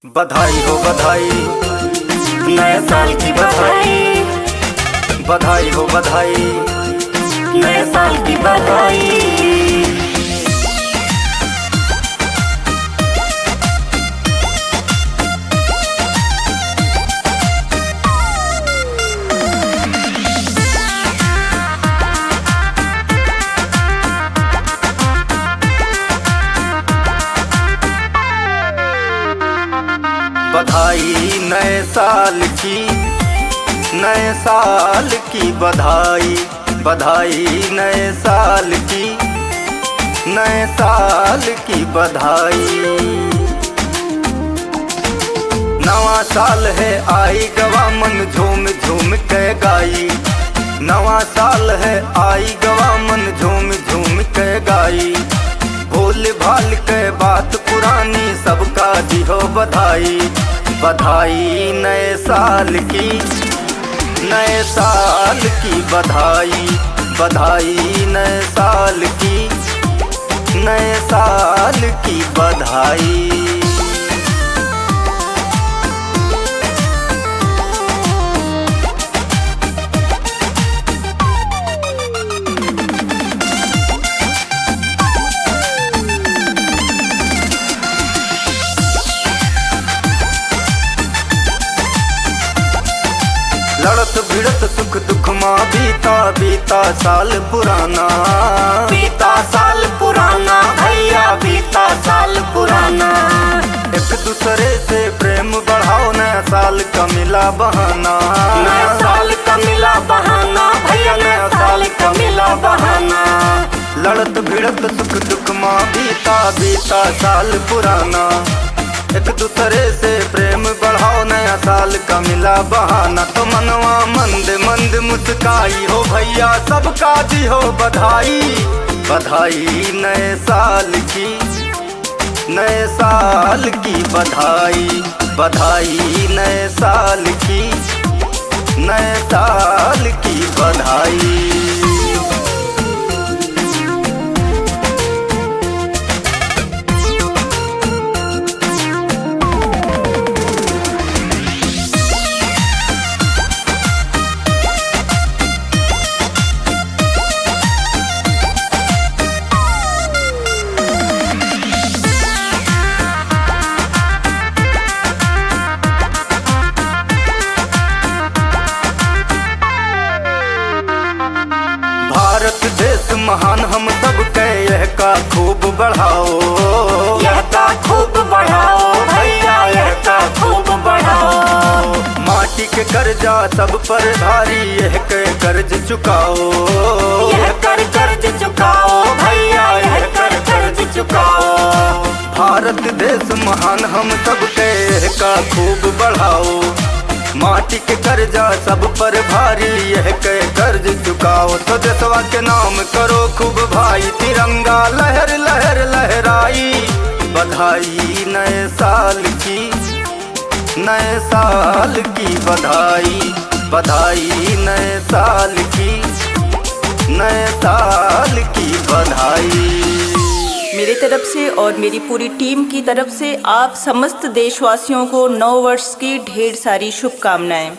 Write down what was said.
बधाई हो बधाई, नए साल की बधाई। बधाई हो बधाई, नए साल की बधाई। बधाई नए साल की, नए साल की बधाई। बधाई नए साल की, नए साल की बधाई। नवा साल है आई गवा मन झूम झूम के गाई। नवा साल है आई गवा मन झूम झूम के गाई। भूल भाल के बात पुरानी सबका दी हो बधाई। बधाई नए साल की, नए साल की बधाई। बधाई नए साल की, नए साल की बधाई। लड़त भिड़त सुख दुख माँ बीता बीता साल पुराना। बीता साल पुराना भैया, बीता साल पुराना। एक दूसरे से प्रेम बढ़ाओ, नया साल का मिला बहाना। नया साल का मिला बहाना भैया, नया साल का मिला बहाना। लड़त भिड़त सुख दुख माँ बीता बीता साल पुराना। एक दूसरे से प्रेम बढ़ाओ, नया साल का मिला बहाना। तो मनवा मंद मंद मुस्काई हो भैया, सबका दी हो बधाई। बधाई नए साल की, नए साल की बधाई। बधाई नए साल की, नए साल की बधाई। भारत देश महान हम सब के यह का खूब बढ़ाओ। यह का खूब बढ़ाओ भैया, यह का खूब बढ़ाओ। माटी के कर्जा सब पर भारी, यह के कर्ज चुकाओ। यह कर कर्ज चुकाओ भैया, यह कर कर्ज चुकाओ। भारत देश महान हम सब के यह का खूब बढ़ाओ। माटी के कर्जा सब पर भारी, यह के कर्ज चुकाओ। तो देशवा के नाम करो खूब भाई, तिरंगा लहर लहर लहराई। बधाई नए साल की, नए साल की बधाई। बधाई नए साल की, नए साल की बधाई। मेरी तरफ से और मेरी पूरी टीम की तरफ से आप समस्त देशवासियों को नव वर्ष की ढेर सारी शुभकामनाएं।